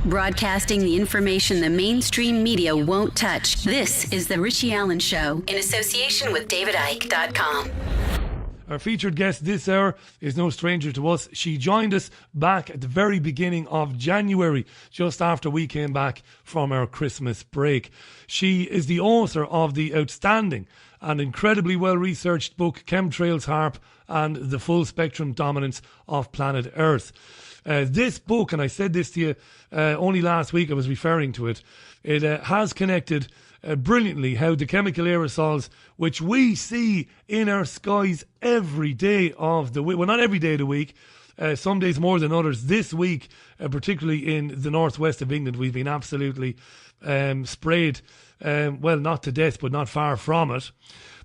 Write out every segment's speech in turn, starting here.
Broadcasting the information the mainstream media won't touch. This is The Richie Allen Show in association with DavidIke.com. Our featured guest this hour is no stranger to us. She joined us back at the very beginning of January, just after we came back from our Christmas break. She is the author of the outstanding and incredibly well-researched book Chemtrails, HAARP and the Full Spectrum Dominance of Planet Earth. This book, and I said this to you only last week, I was referring to it, it has connected brilliantly how the chemical aerosols, which we see in our skies every day of the week, well, not every day of the week, some days more than others. This week, particularly in the northwest of England, we've been absolutely sprayed, well, not to death, but not far from it.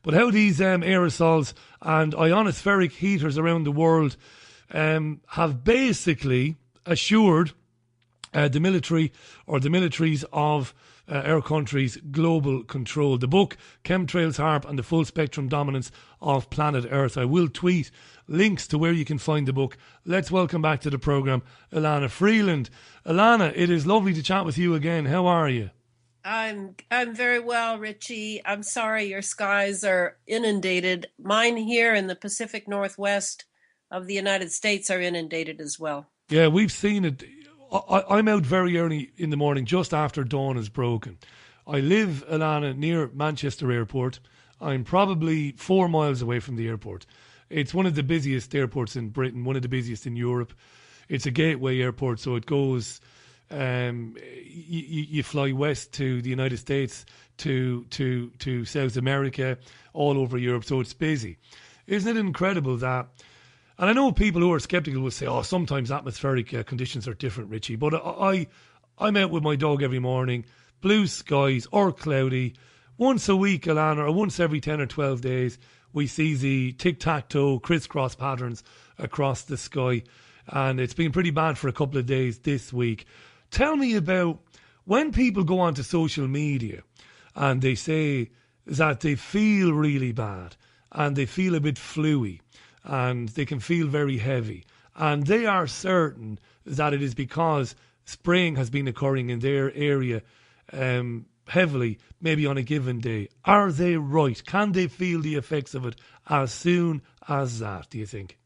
But how these aerosols and ionospheric heaters around the world have basically assured the military or the militaries of our country's global control. The book, Chemtrails, HAARP and the Full Spectrum Dominance of Planet Earth. I will tweet links to where you can find the book. Let's welcome back to the programme Elana Freeland. Elana, it is lovely to chat with you again. How are you? I'm very well, Richie. I'm sorry your skies are inundated. Mine here in the Pacific Northwest of the United States are inundated as well. Yeah, we've seen it. I'm out very early in the morning, just after dawn is broken. I live, Elana, near Manchester Airport. I'm probably 4 miles away from the airport. It's one of the busiest airports in Britain, one of the busiest in Europe. It's a gateway airport, so it goes... you fly west to the United States, to South America, all over Europe, so it's busy. Isn't it incredible that... And I know people who are sceptical will say, oh, sometimes atmospheric conditions are different, Richie. But I'm out with my dog every morning, blue skies or cloudy. Once a week, Elana, or once every 10 or 12 days, we see the tic-tac-toe crisscross patterns across the sky. And it's been pretty bad for a couple of days this week. Tell me about when people go onto social media and they say that they feel really bad and they feel a bit fluey and they can feel very heavy, and they are certain that it is because spraying has been occurring in their area heavily, maybe on a given day. Are they right? Can they feel the effects of it as soon as that, do you think?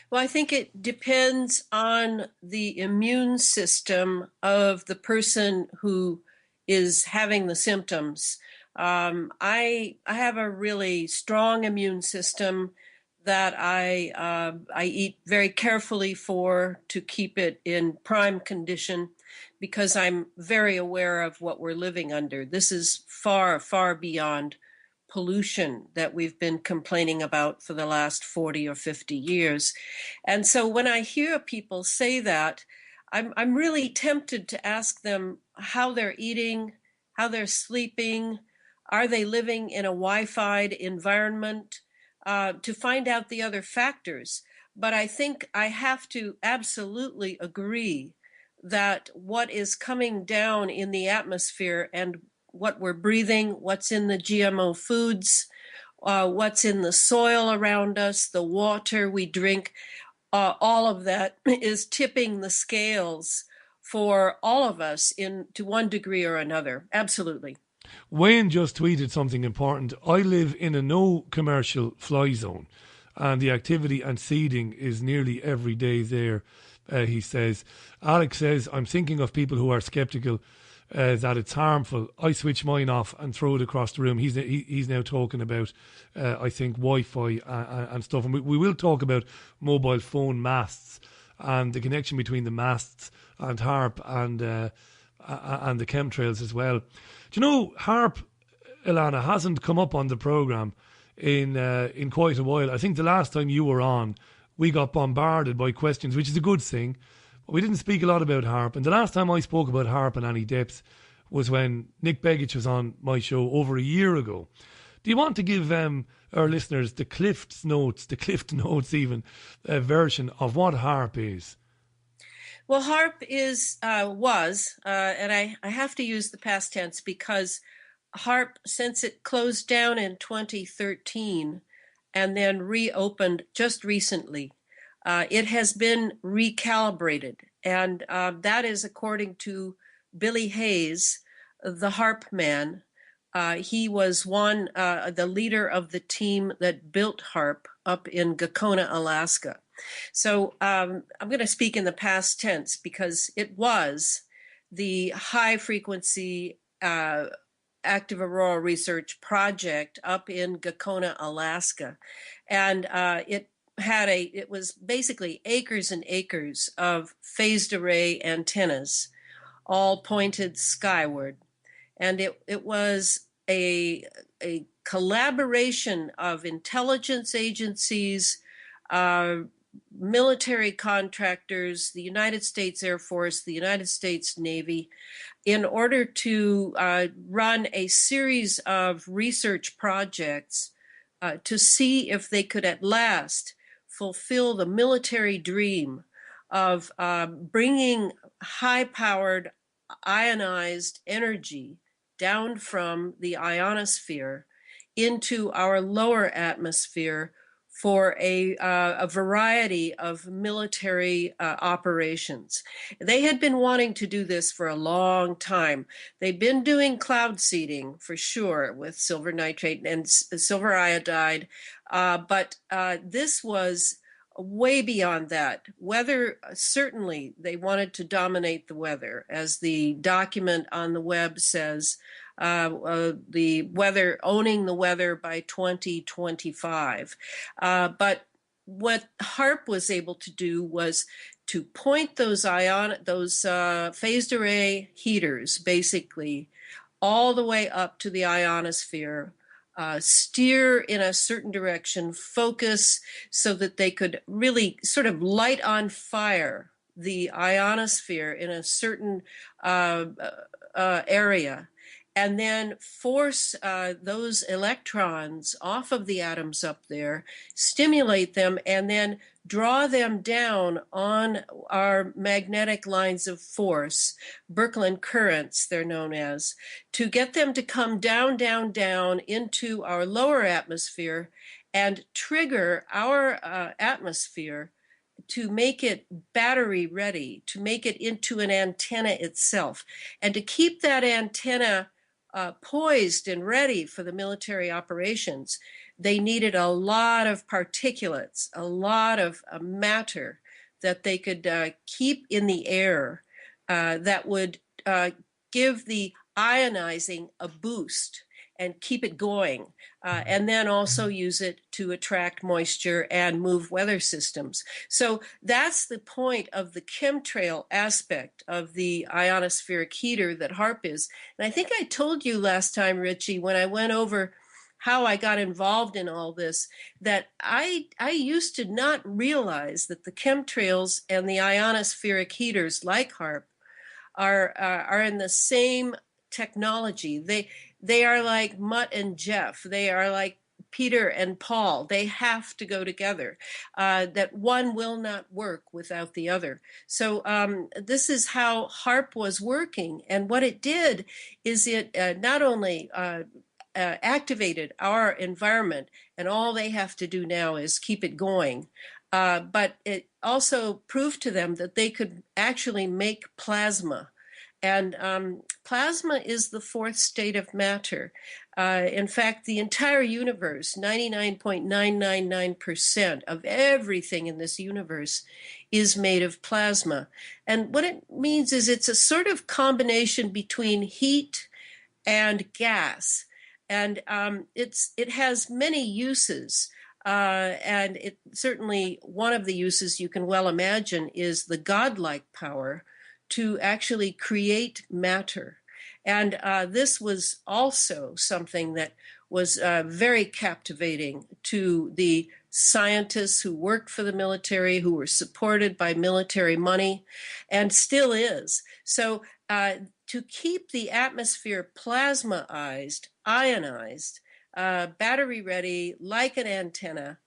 Well, I think it depends on the immune system of the person who is having the symptoms. I have a really strong immune system that I eat very carefully to keep it in prime condition, because I'm very aware of what we're living under. This is far, far beyond pollution that we've been complaining about for the last 40 or 50 years. And so when I hear people say that, I'm really tempted to ask them how they're eating, how they're sleeping, are they living in a Wi-Fi'd environment, to find out the other factors. But I think I have to absolutely agree that what is coming down in the atmosphere and what we're breathing, what's in the GMO foods, what's in the soil around us, the water we drink, all of that is tipping the scales for all of us to one degree or another. Absolutely. Wayne just tweeted something important. I live in a no commercial fly zone and the activity and seeding is nearly every day there, he says. Alex says, I'm thinking of people who are sceptical that it's harmful. I switch mine off and throw it across the room. He's now talking about, I think, Wi-Fi and stuff. And we will talk about mobile phone masts and the connection between the masts and HAARP and the chemtrails as well. Do you know, HAARP, Elana, hasn't come up on the programme in quite a while. I think the last time you were on, we got bombarded by questions, which is a good thing. But we didn't speak a lot about HAARP. And the last time I spoke about HAARP in any depth was when Nick Begich was on my show over a year ago. Do you want to give our listeners the Cliff Notes even, version of what HAARP is? Well, HAARP was, and I have to use the past tense because HAARP, since it closed down in 2013 and then reopened just recently, it has been recalibrated And that is according to Billy Hayes, the HAARP man. He was the leader of the team that built HAARP up in Gakona, Alaska. So I'm going to speak in the past tense because it was the high frequency active aurora research project up in Gakona, Alaska. And it was basically acres and acres of phased array antennas, all pointed skyward. And it was a collaboration of intelligence agencies, military contractors, the United States Air Force, the United States Navy, in order to run a series of research projects to see if they could at last fulfill the military dream of bringing high-powered ionized energy down from the ionosphere into our lower atmosphere for a variety of military operations. They had been wanting to do this for a long time. They'd been doing cloud seeding for sure with silver nitrate and silver iodide, but this was way beyond that. Weather, certainly they wanted to dominate the weather, as the document on the web says, the weather, owning the weather by 2025. But what HAARP was able to do was to point those phased array heaters, basically, all the way up to the ionosphere, steer in a certain direction, focus so that they could really sort of light on fire the ionosphere in a certain area, and then force those electrons off of the atoms up there, stimulate them, and then draw them down on our magnetic lines of force, Birkeland currents, they're known as, to get them to come down, down, down into our lower atmosphere and trigger our atmosphere to make it battery ready, to make it into an antenna itself, and to keep that antenna poised and ready for the military operations. They needed a lot of particulates, a lot of matter that they could keep in the air that would give the ionizing a boost and keep it going, and then also use it to attract moisture and move weather systems. So that's the point of the chemtrail aspect of the ionospheric heater that HAARP is. And I think I told you last time, Richie, when I went over how I got involved in all this, that I used to not realize that the chemtrails and the ionospheric heaters like HAARP are in the same technology. They are like Mutt and Jeff. They are like Peter and Paul. They have to go together. That one will not work without the other. So this is how HAARP was working. And what it did is it not only activated our environment, and all they have to do now is keep it going, but it also proved to them that they could actually make plasma. And plasma is the fourth state of matter. In fact, the entire universe, 99.999% of everything in this universe is made of plasma. And what it means is it's a sort of combination between heat and gas. And it has many uses. And it certainly, one of the uses you can well imagine is the godlike power to actually create matter. And this was also something that was very captivating to the scientists who worked for the military, who were supported by military money, and still is. So to keep the atmosphere plasmaized, ionized, battery ready, like an antenna,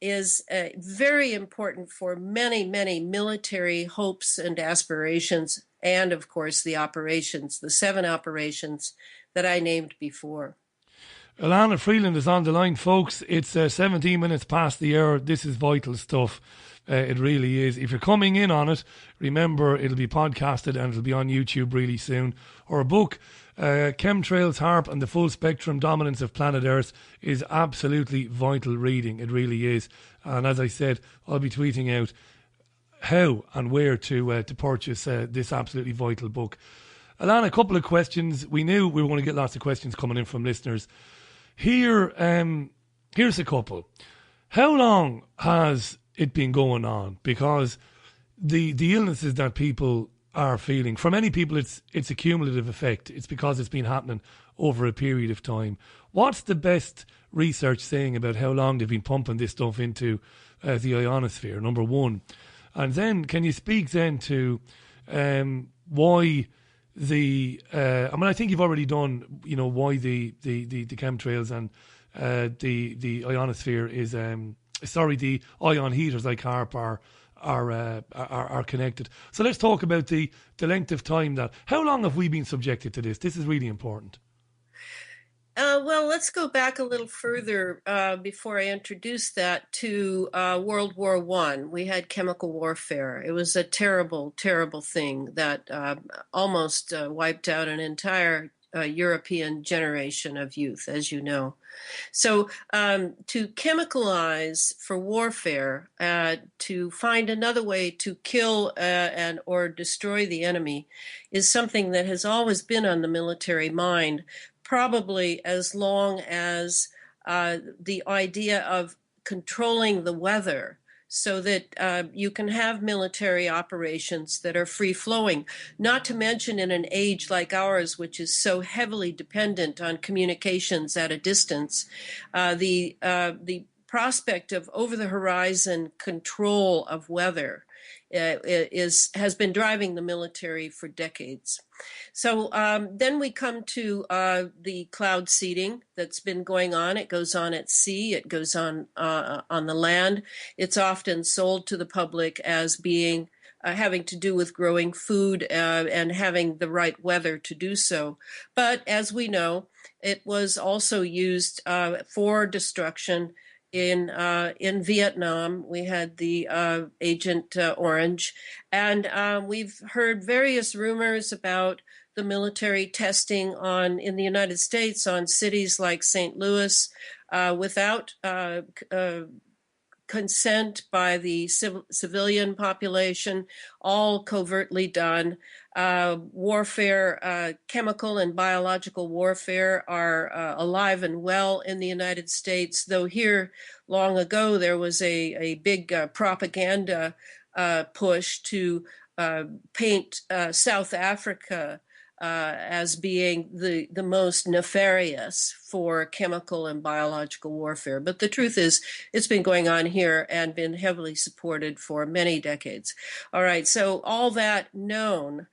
is very important for many, many military hopes and aspirations, and of course the operations, the 7 operations that I named before. Elana Freeland is on the line, folks. It's 17 minutes past the hour. This is vital stuff. It really is. If you're coming in on it, remember it'll be podcasted and it'll be on YouTube really soon. Her book, Chemtrails, HAARP and the Full Spectrum Dominance of Planet Earth, is absolutely vital reading. It really is. And as I said, I'll be tweeting out how and where to purchase this absolutely vital book. Elana, a couple of questions. We knew we were going to get lots of questions coming in from listeners. Here's a couple. How long has it been going on? Because the illnesses that people are feeling, for many people it's a cumulative effect. It's because it's been happening over a period of time. What's the best research saying about how long they've been pumping this stuff into the ionosphere, number one? And then can you speak then to why I think you've already done, why the chemtrails and the ionosphere is the ion heaters like HAARP are connected. So let's talk about the length of time how long have we been subjected to this? This is really important. Well, let's go back a little further before I introduce that to World War I. We had chemical warfare. It was a terrible, terrible thing that almost wiped out an entire European generation of youth, as you know. So to chemicalize for warfare, to find another way to kill or destroy the enemy is something that has always been on the military mind, probably as long as the idea of controlling the weather so that you can have military operations that are free-flowing, not to mention in an age like ours, which is so heavily dependent on communications at a distance, the prospect of over-the-horizon control of weather has been driving the military for decades. So then we come to the cloud seeding that's been going on. It goes on at sea. It goes on the land. It's often sold to the public as being having to do with growing food and having the right weather to do so. But as we know, it was also used for destruction. In Vietnam, we had the Agent Orange, and we've heard various rumors about the military testing in the United States on cities like St. Louis without consent by the civilian population, all covertly done. Warfare, chemical and biological warfare are alive and well in the United States, though here long ago there was a big propaganda push to paint South Africa as being the most nefarious for chemical and biological warfare. But the truth is, it's been going on here and been heavily supported for many decades. All right, so all that known,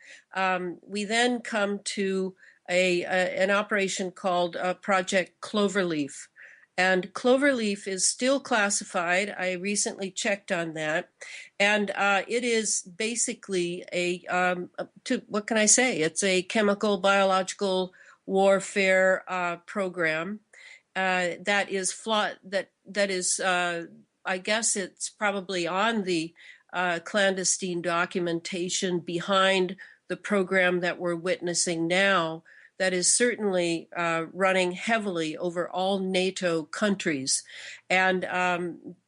we then come to an operation called Project Cloverleaf. And Cloverleaf is still classified. I recently checked on that. And it is basically what can I say? It's a chemical, biological warfare program that is I guess it's probably on the clandestine documentation behind the program that we're witnessing now, that is certainly running heavily over all NATO countries. And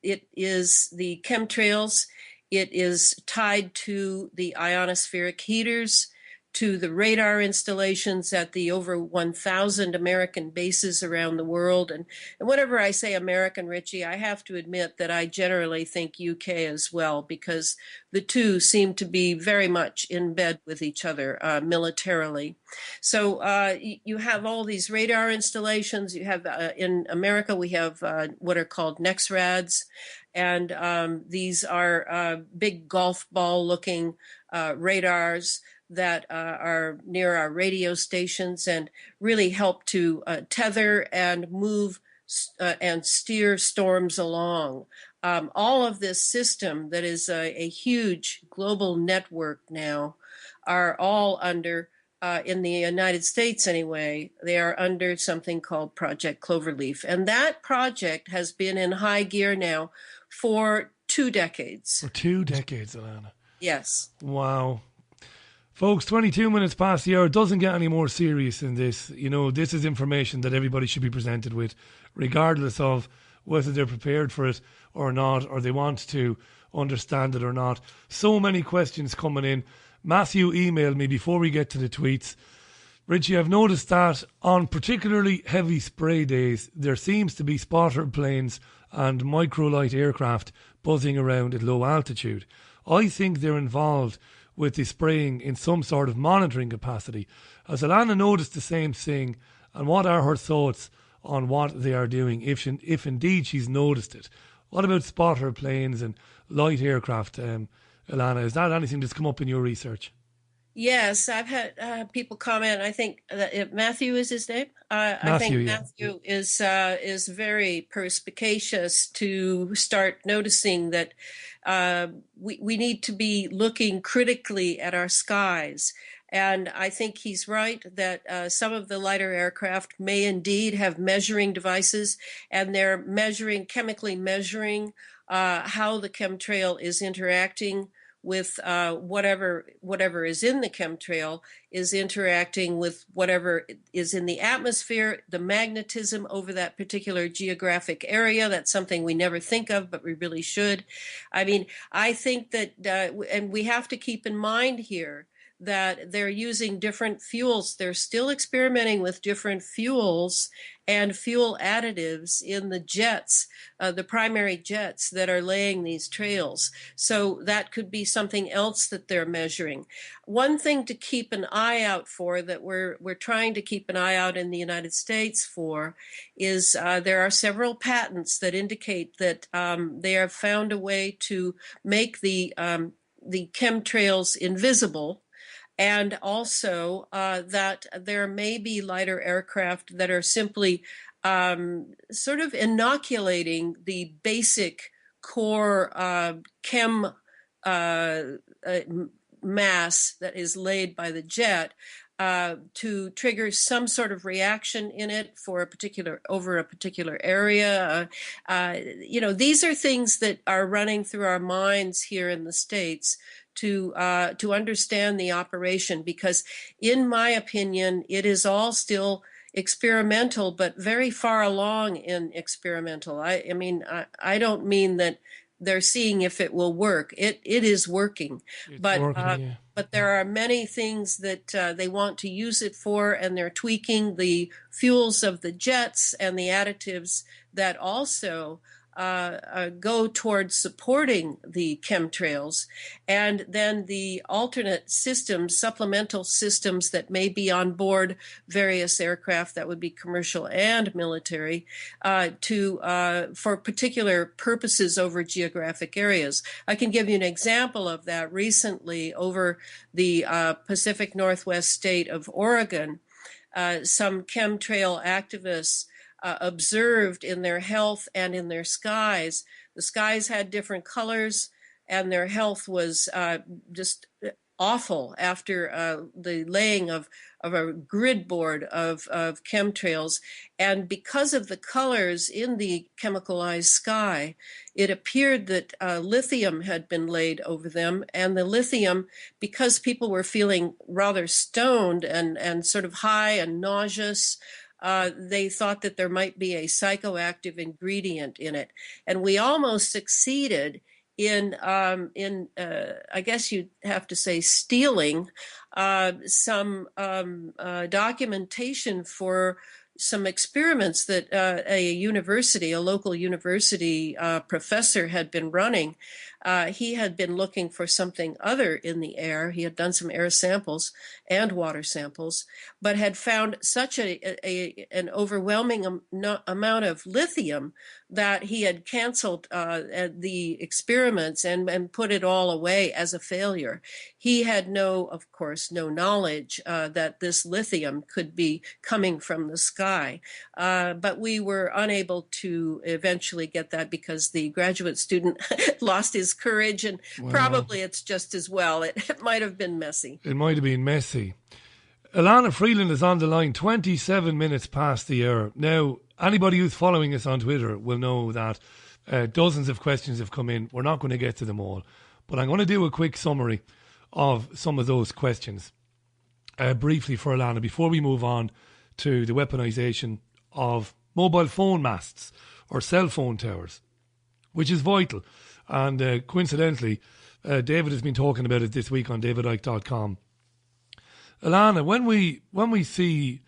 it is the chemtrails. It is tied to the ionospheric heaters, to the radar installations at the over 1,000 American bases around the world. And whenever I say American, Richie, I have to admit that I generally think UK as well, because the two seem to be very much in bed with each other militarily. So you have all these radar installations. You have in America, we have what are called NEXRADs. And these are big golf ball looking radars that are near our radio stations and really help to tether and move and steer storms along. All of this system that is a huge global network now are all under, in the United States anyway, they are under something called Project Cloverleaf. And that project has been in high gear now for 2 decades. For 2 decades, Elana. Yes. Wow. Folks, 22 minutes past the hour. It doesn't get any more serious than this. You know, this is information that everybody should be presented with, regardless of whether they're prepared for it or not, or they want to understand it or not. So many questions coming in. Matthew emailed me before we get to the tweets. Richie, I've noticed that on particularly heavy spray days, there seems to be spotter planes and microlight aircraft buzzing around at low altitude. I think they're involved with the spraying in some sort of monitoring capacity. Has Elana noticed the same thing, and what are her thoughts on what they are doing, if indeed she's noticed it? What about spotter planes and light aircraft, Elana? Is that anything that's come up in your research? Yes, I've had people comment. I think that Matthew is his name. Matthew, I think yeah. Matthew is very perspicacious to start noticing that we need to be looking critically at our skies. And I think he's right that some of the lighter aircraft may indeed have measuring devices, and they're chemically measuring how the chemtrail is interacting with whatever is in the chemtrail is interacting with whatever is in the atmosphere, the magnetism over that particular geographic area. That's something we never think of, but we really should. I mean, I think that, and we have to keep in mind here that they're using different fuels. They're still experimenting with different fuels and fuel additives in the jets, the primary jets that are laying these trails. So that could be something else that they're measuring. One thing to keep an eye out for, that we're trying to keep an eye out in the United States for, is there are several patents that indicate that they have found a way to make the chemtrails invisible. And also that there may be lighter aircraft that are simply sort of inoculating the basic core chem mass that is laid by the jet to trigger some sort of reaction in it over a particular area. These are things that are running through our minds here in the States to understand the operation, because in my opinion, it is all still experimental, but very far along in experimental. I mean, I don't mean that they're seeing if it will work. It is working, but there are many things that they want to use it for, and they're tweaking the fuels of the jets and the additives that also go towards supporting the chemtrails, and then the alternate systems, supplemental systems that may be on board various aircraft, that would be commercial and military, for particular purposes over geographic areas. I can give you an example of that. Recently, over the Pacific Northwest state of Oregon, some chemtrail activists observed in their health and in their skies. The skies had different colors, and their health was just awful after the laying of a grid board of chemtrails. And because of the colors in the chemicalized sky, it appeared that lithium had been laid over them. And the lithium, because people were feeling rather stoned and sort of high and nauseous, they thought that there might be a psychoactive ingredient in it. And we almost succeeded in I guess you'd have to say, stealing some documentation for some experiments that a local university professor had been running. He had been looking for something other in the air. He had done some air samples and water samples, but had found such an overwhelming amount of lithium that he had canceled the experiments and put it all away as a failure. He had of course, no knowledge that this lithium could be coming from the sky. But we were unable to eventually get that because the graduate student lost his courage, and probably it's just as well. It might have been messy. It might have been messy. Elana Freeland is on the line, 27 minutes past the hour. Now, anybody who's following us on Twitter will know that Dozens of questions have come in. We're not going to get to them all, but I'm going to do a quick summary of some of those questions briefly for Elana before we move on to the weaponisation of mobile phone masts or cell phone towers, which is vital. And coincidentally, David has been talking about it this week on davidicke.com. Elana, when we see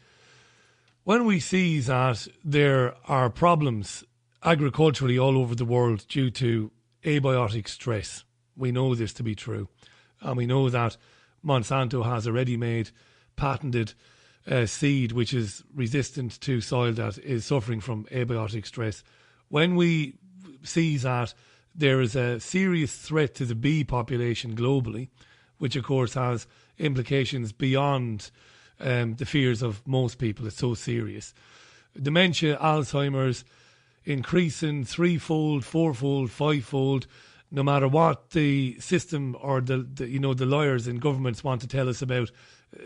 that there are problems agriculturally all over the world due to abiotic stress, we know this to be true. And we know that Monsanto has a ready-made, patented seed which is resistant to soil that is suffering from abiotic stress. When we see that there is a serious threat to the bee population globally, which of course has implications beyond the fears of most people, it's so serious. Dementia, Alzheimer's, increasing threefold, fourfold, fivefold, no matter what the system or the lawyers in governments want to tell us about.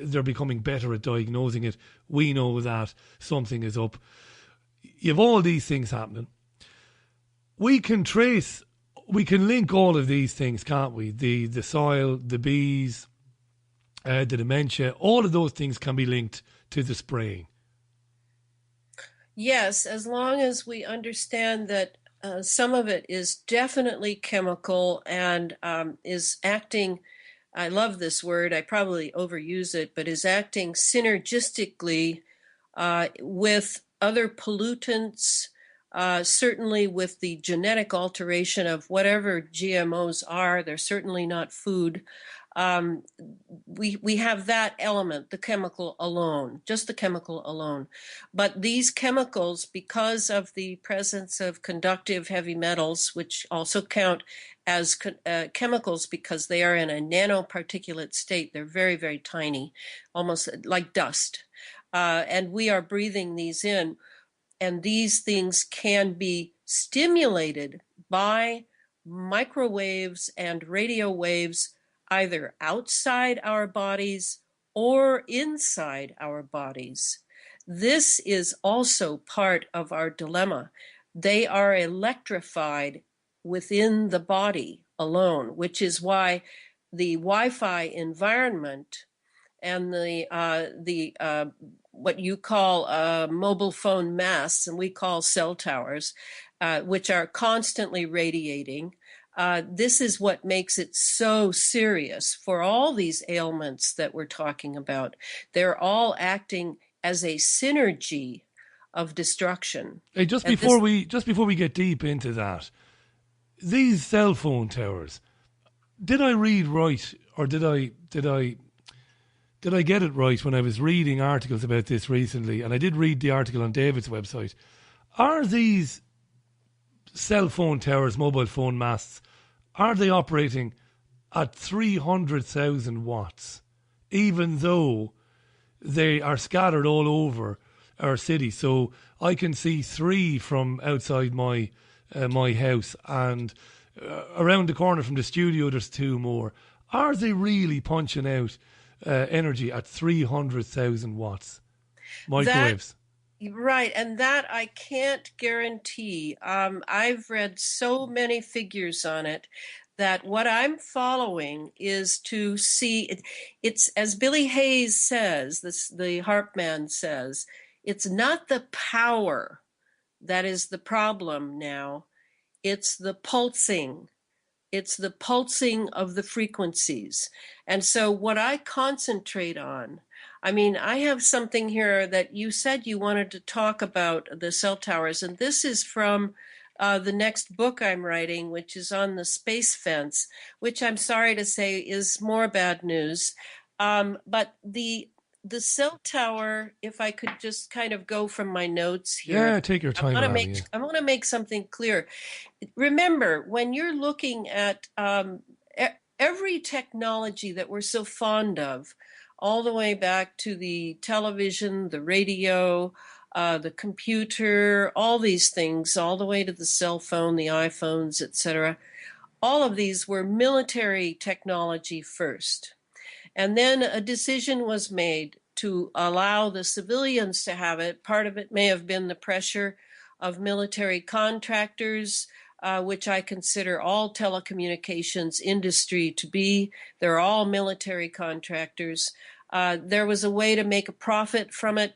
They're becoming better at diagnosing it. We know that something is up. You have all these things happening. We can link all of these things, can't we? The soil, the bees, the dementia, all of those things can be linked to the spraying. Yes, as long as we understand that some of it is definitely chemical and is acting, I love this word, I probably overuse it, but is acting synergistically with other pollutants, certainly with the genetic alteration of whatever GMOs are. They're certainly not food. We have that element, the chemical alone, just the chemical alone. But these chemicals, because of the presence of conductive heavy metals, which also count as chemicals because they are in a nanoparticulate state, they're very, very tiny, almost like dust. And we are breathing these in. And these things can be stimulated by microwaves and radio waves either outside our bodies or inside our bodies. This is also part of our dilemma. They are electrified within the body alone, which is why the Wi-Fi environment and the what you call mobile phone masts, and we call cell towers, which are constantly radiating. This is what makes it so serious for all these ailments that we're talking about. They're all acting as a synergy of destruction. Hey, just before we get deep into that, these cell phone towers, did I read right, or did I get it right when I was reading articles about this recently? And I did read the article on David's website. Are these cell phone towers, mobile phone masts, are they operating at 300,000 watts, even though they are scattered all over our city? So I can see 3 from outside my house, and around the corner from the studio there's 2 more. Are they really punching out energy at 300,000 watts? Microwaves. Right, and that I can't guarantee. I've read so many figures on it that what I'm following is to see, it's as Billy Hayes says, the HAARP man says, it's not the power that is the problem now, it's the pulsing. It's the pulsing of the frequencies. And so what I concentrate on, I mean, I have something here that you said you wanted to talk about the cell towers, and this is from the next book I'm writing, which is on the space fence, which I'm sorry to say is more bad news. But the cell tower, if I could just kind of go from my notes here. Yeah, take your time. I want to make something clear. Remember, when you're looking at every technology that we're so fond of, all the way back to the television, the radio, the computer, all these things, all the way to the cell phone, the iPhones, etc. All of these were military technology first. And then a decision was made to allow the civilians to have it. Part of it may have been the pressure of military contractors which I consider all telecommunications industry to be. They're all military contractors. There was a way to make a profit from it,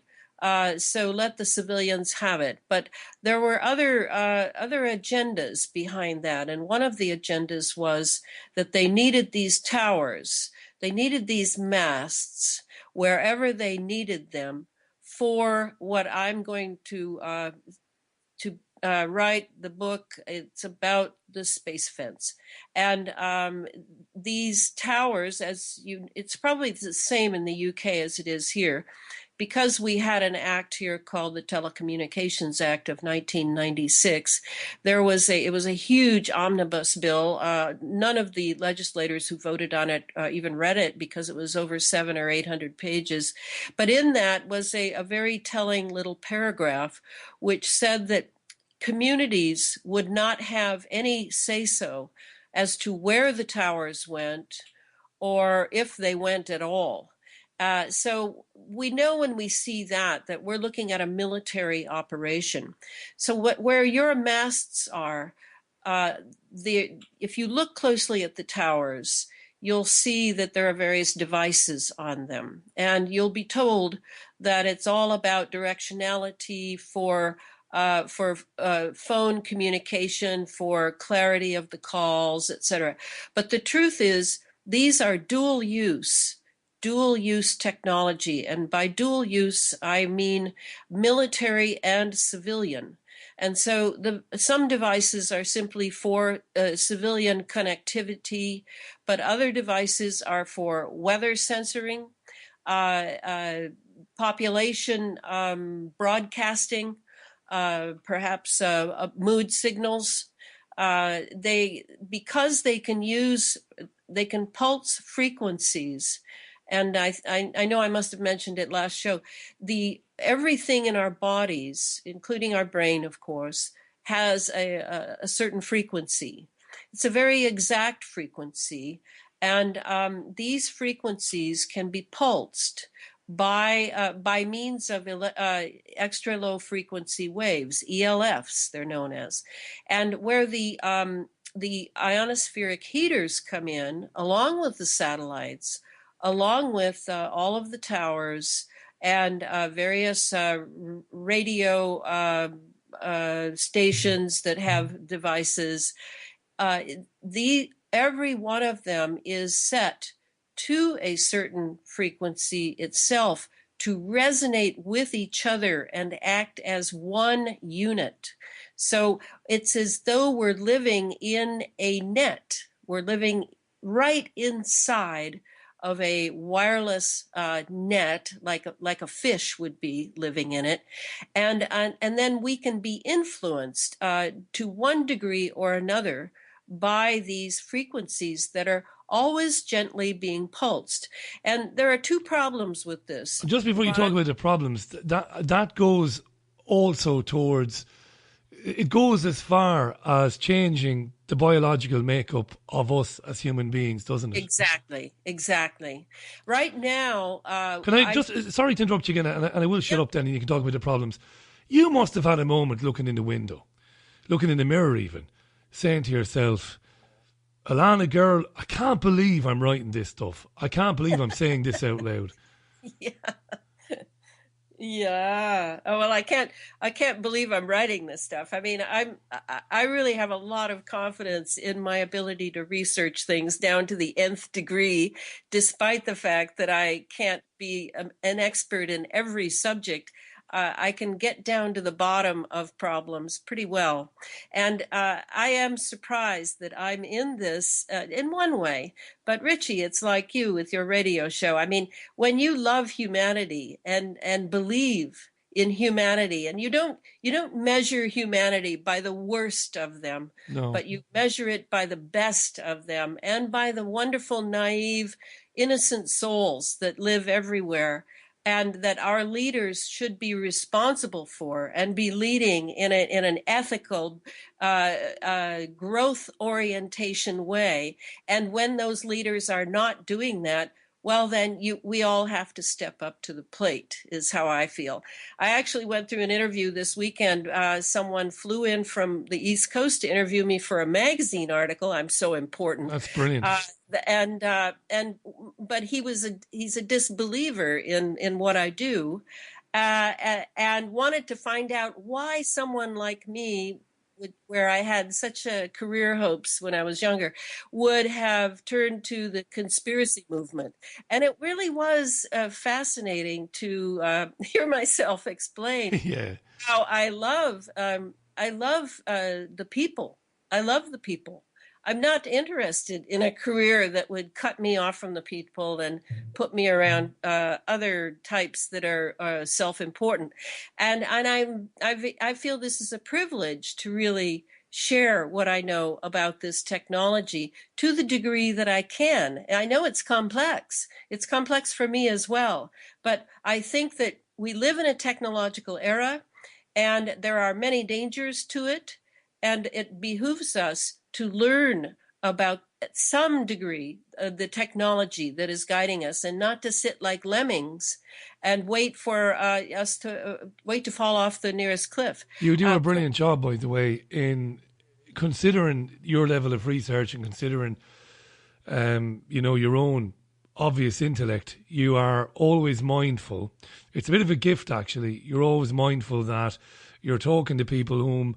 so let the civilians have it. But there were other agendas behind that, and one of the agendas was that they needed these towers, they needed these masts wherever they needed them for what I'm going to write the book. It's about the space fence, and these towers, it's probably the same in the UK as it is here, because we had an act here called the Telecommunications Act of 1996. It was a huge omnibus bill. None of the legislators who voted on it even read it, because it was over 700 or 800 pages. But in that was a very telling little paragraph which said that communities would not have any say-so as to where the towers went or if they went at all. So we know when we see that we're looking at a military operation. So where your masts are, if you look closely at the towers, you'll see that there are various devices on them. And you'll be told that it's all about directionality for phone communication, for clarity of the calls, etc. But the truth is, these are dual use technology. And by dual use, I mean military and civilian. And so some devices are simply for civilian connectivity, but other devices are for weather censoring, population broadcasting, perhaps mood signals. Because they can pulse frequencies. And I know I must have mentioned it last show. Everything in our bodies, including our brain, of course, has a certain frequency. It's a very exact frequency, and these frequencies can be pulsed by means of extra low frequency waves, ELFs, they're known as, and where the ionospheric heaters come in, along with the satellites, along with all of the towers and various radio stations that have devices. Every one of them is set to a certain frequency itself to resonate with each other and act as one unit. So it's as though we're living in a net. We're living right inside of a wireless net, like a fish would be living in it, and then we can be influenced to one degree or another by these frequencies that are always gently being pulsed. And there are two problems with this. Just before you talk about the problems, that goes also towards, it goes as far as changing the biological makeup of us as human beings, doesn't it? Exactly. Right now... Can I just, sorry to interrupt you again, and I will shut up then and you can talk about the problems. You must have had a moment looking in the window, looking in the mirror even, saying to yourself, Elana, girl, I can't believe I'm writing this stuff. I can't believe I'm saying this out loud. Yeah. Oh, well, I can't believe I'm writing this stuff. I mean, I really have a lot of confidence in my ability to research things down to the nth degree, despite the fact that I can't be an expert in every subject. I can get down to the bottom of problems pretty well. And I am surprised that I'm in this in one way. But Richie, it's like you with your radio show. I mean, when you love humanity and believe in humanity, and you don't measure humanity by the worst of them, No. but you measure it by the best of them and by the wonderful, naive, innocent souls that live everywhere, and that our leaders should be responsible for and be leading in an ethical, growth orientation way. And when those leaders are not doing that, well, then we all have to step up to the plate, is how I feel. I actually went through an interview this weekend. Someone flew in from the East Coast to interview me for a magazine article. I'm so important. That's brilliant. But he's a disbeliever in what I do, and wanted to find out why someone like me, where I had such a career hopes when I was younger, would have turned to the conspiracy movement. And it really was fascinating to hear myself explain how I love the people. I love the people. I'm not interested in a career that would cut me off from the people and put me around other types that are self-important. And I feel this is a privilege to really share what I know about this technology to the degree that I can. I know it's complex. It's complex for me as well. But I think that we live in a technological era, and there are many dangers to it, and it behooves us to learn about, at some degree, the technology that is guiding us, and not to sit like lemmings and wait for us to wait to fall off the nearest cliff. You do a brilliant job, by the way, in considering your level of research and considering, your own obvious intellect. You are always mindful. It's a bit of a gift, actually. You're always mindful that you're talking to people whom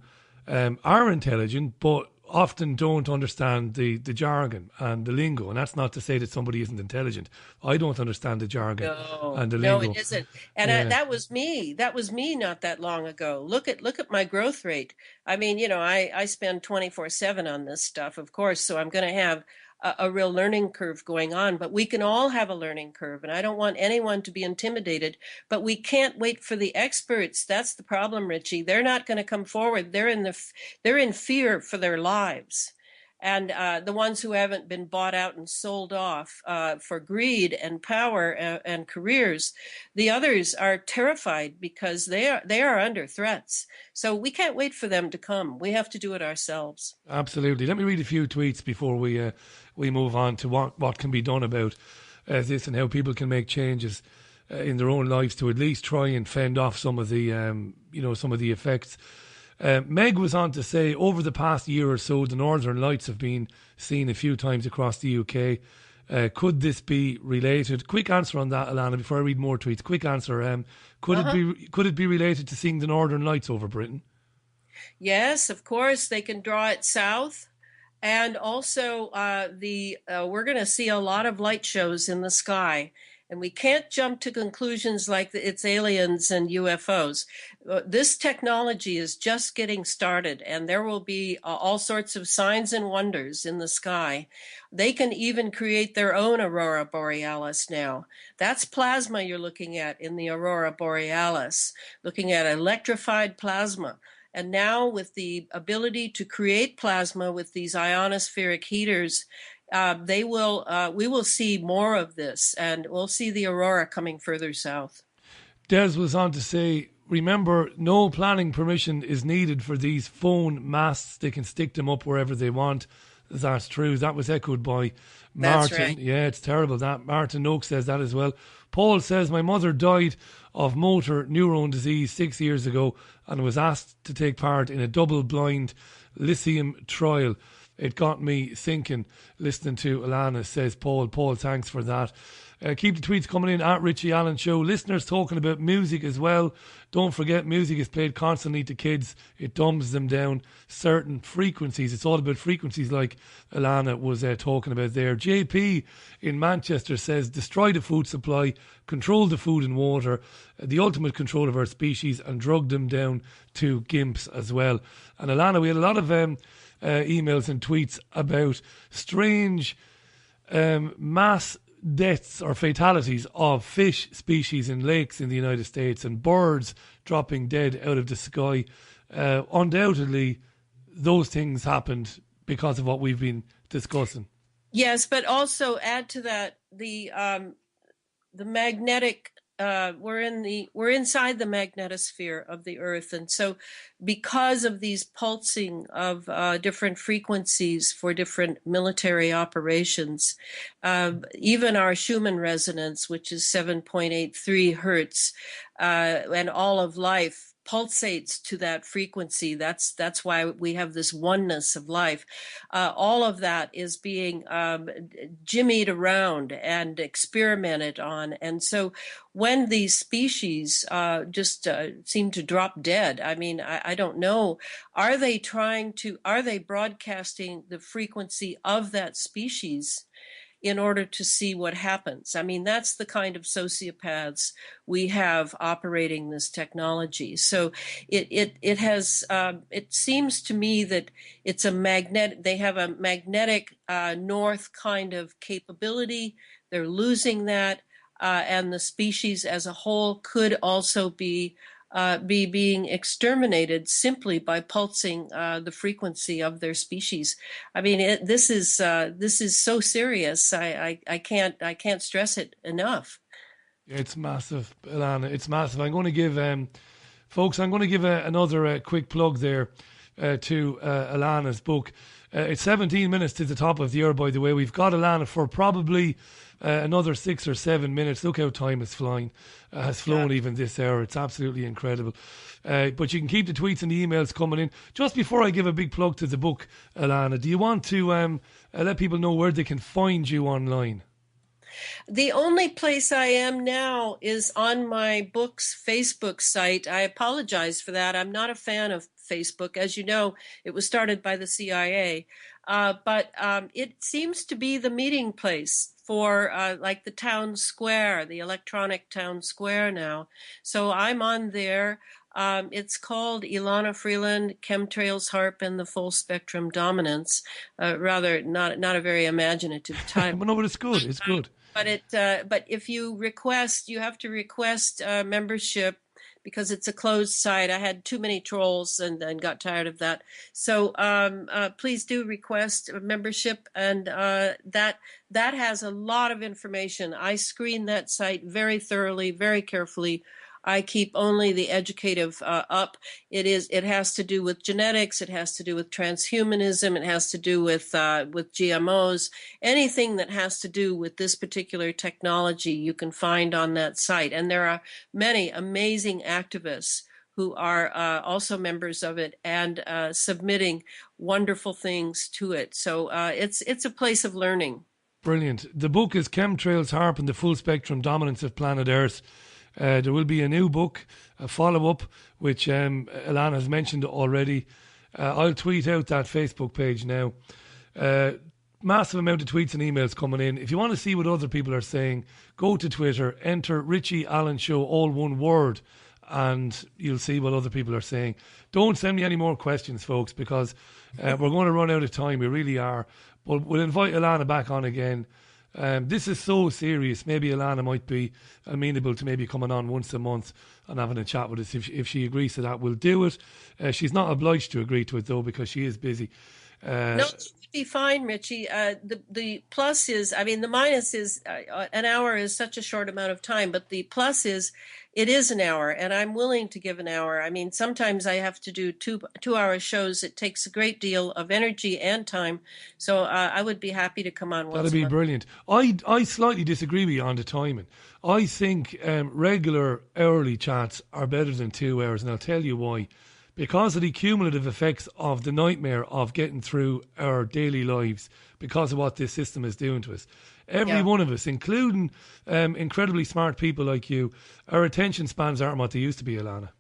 are intelligent, but often don't understand the jargon and the lingo. And that's not to say that somebody isn't intelligent. I don't understand the jargon and the lingo. No, it isn't. And that was me. That was me not that long ago. Look at my growth rate. I mean, I spend 24/7 on this stuff, of course, so I'm going to have a real learning curve going on, but we can all have a learning curve, and I don't want anyone to be intimidated, but we can't wait for the experts. That's the problem, Richie. They're not going to come forward. They're in fear for their lives. And the ones who haven't been bought out and sold off for greed and power and careers, the others are terrified because they are under threats. So we can't wait for them to come. We have to do it ourselves. Absolutely. Let me read a few tweets before we move on to what can be done about this and how people can make changes in their own lives to at least try and fend off some of the some of the effects. Meg was on to say, over the past year or so, the Northern Lights have been seen a few times across the UK. Could this be related? Quick answer on that, Elana, before I read more tweets. Quick answer. Could it be related to seeing the Northern Lights over Britain? Yes, of course. They can draw it south. And also, we're going to see a lot of light shows in the sky. And we can't jump to conclusions like it's aliens and UFOs. This technology is just getting started, and there will be all sorts of signs and wonders in the sky. They can even create their own aurora borealis now. That's plasma you're looking at in the aurora borealis, looking at electrified plasma. And now with the ability to create plasma with these ionospheric heaters, we will see more of this, and we'll see the aurora coming further south. Des was on to say, remember, no planning permission is needed for these phone masts. They can stick them up wherever they want. That's true. That was echoed by Martin. That's right. Yeah, it's terrible. That Martin Oak says that as well. Paul says, my mother died of motor neurone disease 6 years ago and was asked to take part in a double-blind lithium trial. It got me thinking, listening to Elana, says Paul. Paul, thanks for that. Keep the tweets coming in at Richie Allen Show. Listeners talking about music as well. Don't forget, music is played constantly to kids. It dumbs them down certain frequencies. It's all about frequencies like Elana was talking about there. JP in Manchester says, destroy the food supply, control the food and water, the ultimate control of our species, and drug them down to gimps as well. And Elana, we had a lot of emails and tweets about strange mass deaths or fatalities of fish species in lakes in the United States and birds dropping dead out of the sky. Undoubtedly, those things happened because of what we've been discussing. Yes, but also add to that the magnetic we're inside the magnetosphere of the Earth, and so because of these pulsing of different frequencies for different military operations, even our Schumann resonance, which is 7.83 hertz, and all of life pulsates to that frequency. That's why we have this oneness of life. All of that is being jimmied around and experimented on, and so when these species just seem to drop dead, I mean, I don't know, are they broadcasting the frequency of that species in order to see what happens? I mean, that's the kind of sociopaths we have operating this technology. So it seems to me that it's they have a magnetic north kind of capability. They're losing that. And the species as a whole could also be being exterminated simply by pulsing the frequency of their species. I mean, this is so serious. I can't stress it enough. It's massive, Elana. It's massive. I'm going to give folks. I'm going to give another quick plug there to Elana's book. It's 17 minutes to the top of the hour, by the way. We've got Elana for probably another 6 or 7 minutes. Look how time is flying. Has flown even this hour. It's absolutely incredible. But you can keep the tweets and the emails coming in. Just before I give a big plug to the book, Elana, do you want to let people know where they can find you online? The only place I am now is on my book's Facebook site. I apologize for that. I'm not a fan of Facebook. As you know, it was started by the CIA. But it seems to be the meeting place for like the town square, the electronic town square now. So I'm on there. It's called Elana Freeland, Chemtrails, HAARP, and the Full Spectrum Dominance. Rather not a very imaginative title. But no, but it's good. It's good. But if you request, you have to request membership because it's a closed site. I had too many trolls and got tired of that. So please do request a membership, and that has a lot of information. I screen that site very thoroughly, very carefully. I keep only the educative up. It has to do with genetics. It has to do with transhumanism. It has to do with GMOs. Anything that has to do with this particular technology, you can find on that site. And there are many amazing activists who are also members of it and submitting wonderful things to it. So it's a place of learning. Brilliant. The book is Chemtrails, HAARP, and the Full Spectrum Dominance of Planet Earth. There will be a new book, a follow-up, which Elana has mentioned already. I'll tweet out that Facebook page now. Massive amount of tweets and emails coming in. If you want to see what other people are saying, go to Twitter, enter Redistribution, all one word, and you'll see what other people are saying. Don't send me any more questions, folks, because we're going to run out of time. We really are. But we'll invite Elana back on again. This is so serious. Maybe Elana might be amenable to maybe coming on once a month and having a chat with us. If she agrees to that, we'll do it. She's not obliged to agree to it, though, because she is busy. No, it should be fine, Richie. The plus is, I mean, the minus is an hour is such a short amount of time, but the plus is it is an hour, and I'm willing to give an hour. I mean, sometimes I have to do two-hour shows. It takes a great deal of energy and time, so I would be happy to come on once a month. That'd be brilliant. I slightly disagree with you on the timing. I think regular hourly chats are better than 2 hours, and I'll tell you why. Because of the cumulative effects of the nightmare of getting through our daily lives because of what this system is doing to us. Every one of us, including incredibly smart people like you, our attention spans aren't what they used to be, Elana.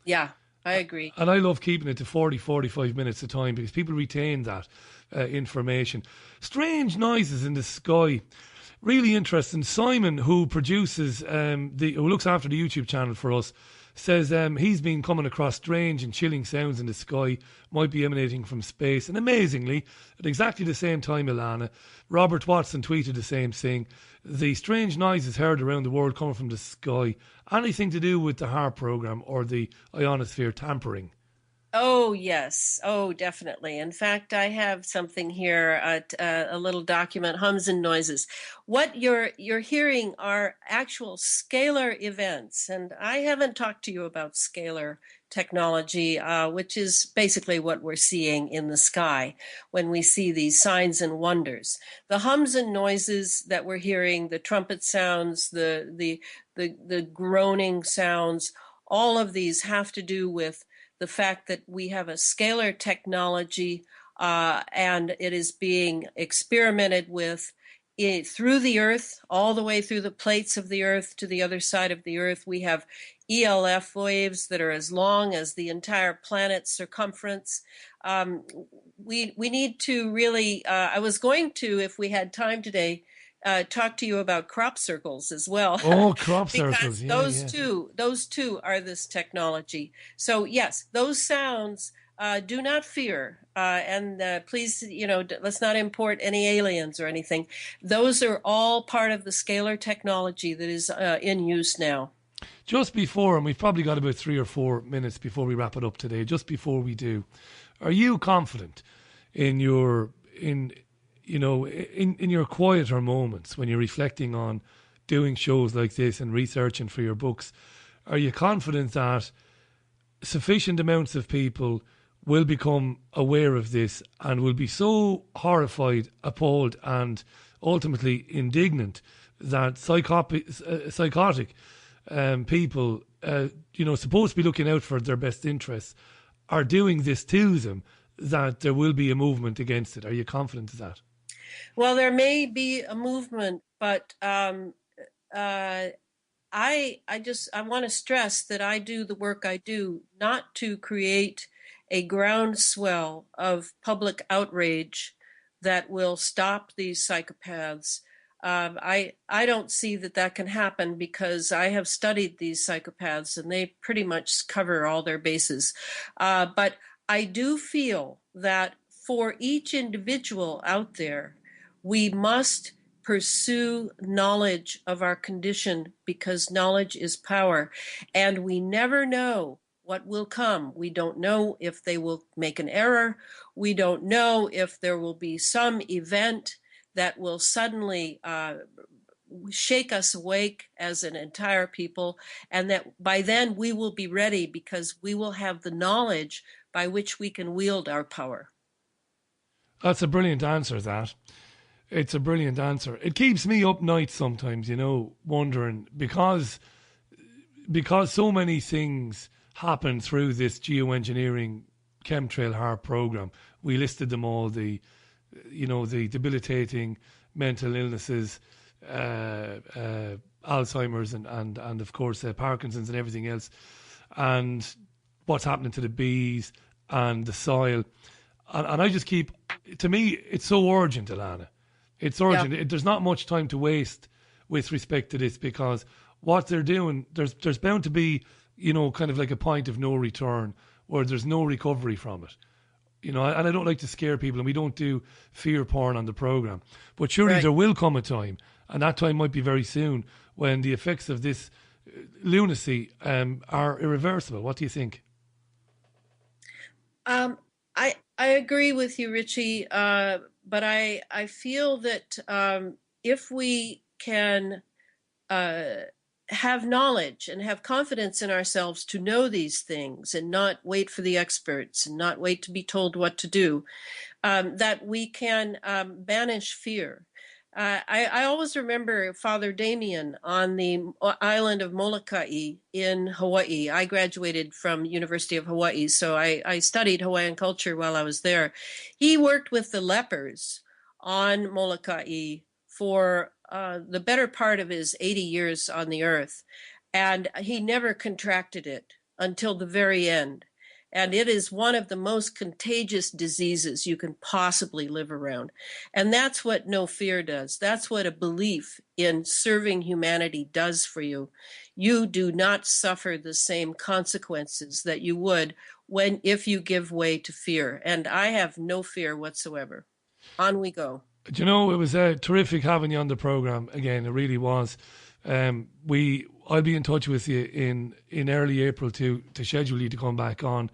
Yeah, I agree. And I love keeping it to 40, 45 minutes at a time because people retain that information. Strange noises in the sky. Really interesting. Simon, who produces, who looks after the YouTube channel for us, says he's been coming across strange and chilling sounds in the sky, might be emanating from space. And amazingly, at exactly the same time, Elana, Robert Watson tweeted the same thing. The strange noises heard around the world coming from the sky. Anything to do with the HAARP program or the ionosphere tampering? Oh, yes. Oh, definitely. In fact, I have something here, a little document, Hums and Noises. What you're hearing are actual scalar events, and I haven't talked to you about scalar technology, which is basically what we're seeing in the sky when we see these signs and wonders. The hums and noises that we're hearing, the trumpet sounds, the groaning sounds, all of these have to do with the fact that we have a scalar technology and it is being experimented with through the earth, all the way through the plates of the earth to the other side of the earth. We have ELF waves that are as long as the entire planet's circumference. We need to really, I was going to, if we had time today, talk to you about crop circles as well. Oh, crop because circles. Yeah, those two are this technology. So yes, those sounds, do not fear, and please, let's not import any aliens or anything. Those are all part of the scalar technology that is in use now. Just before, and we've probably got about 3 or 4 minutes before we wrap it up today, just before we do, are you confident in your quieter moments when you're reflecting on doing shows like this and researching for your books? Are you confident that sufficient amounts of people will become aware of this and will be so horrified, appalled, and ultimately indignant that psychotic people, supposed to be looking out for their best interests, are doing this to them, that there will be a movement against it? Are you confident of that? Well, there may be a movement, but I want to stress that I do the work I do not to create a groundswell of public outrage that will stop these psychopaths. I don't see that can happen because I have studied these psychopaths and they pretty much cover all their bases. But I do feel that for each individual out there, we must pursue knowledge of our condition because knowledge is power. And we never know what will come. We don't know if they will make an error. We don't know if there will be some event that will suddenly shake us awake as an entire people, and that by then we will be ready because we will have the knowledge by which we can wield our power. That's a brilliant answer, that. It's a brilliant answer. It keeps me up nights sometimes, wondering, because so many things happen through this geoengineering chemtrail HAARP program. We listed them all, the debilitating mental illnesses, Alzheimer's and of course Parkinson's and everything else, and what's happening to the bees and the soil. And I just keep, to me, it's so urgent, Elana. It's urgent. Yeah. There's not much time to waste with respect to this, because what they're doing, there's bound to be, kind of like a point of no return where there's no recovery from it. And I don't like to scare people, and we don't do fear porn on the program. But surely there will come a time, and that time might be very soon, when the effects of this lunacy are irreversible. What do you think? I agree with you, Richie, but I feel that if we can have knowledge and have confidence in ourselves to know these things and not wait for the experts and not wait to be told what to do, that we can banish fear. I always remember Father Damien on the island of Molokai in Hawaii. I graduated from University of Hawaii, so I studied Hawaiian culture while I was there. He worked with the lepers on Molokai for the better part of his 80 years on the earth, and he never contracted it until the very end. And it is one of the most contagious diseases you can possibly live around. And that's what no fear does. That's what a belief in serving humanity does for you. You do not suffer the same consequences that you would if you give way to fear. And I have no fear whatsoever. On we go. Do you know, it was terrific having you on the program again. It really was. I'll be in touch with you in early April to schedule you to come back on.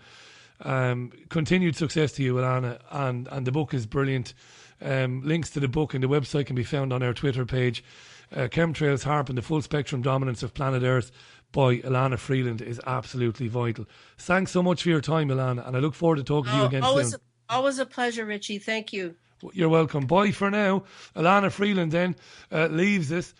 Continued success to you, Elana, and the book is brilliant. Links to the book and the website can be found on our Twitter page. Chemtrails, HAARP and the Full Spectrum Dominance of Planet Earth by Elana Freeland is absolutely vital. Thanks so much for your time, Elana, and I look forward to talking to you again soon. Always a pleasure, Richie. Thank you. You're welcome. Bye for now. Elana Freeland then leaves us.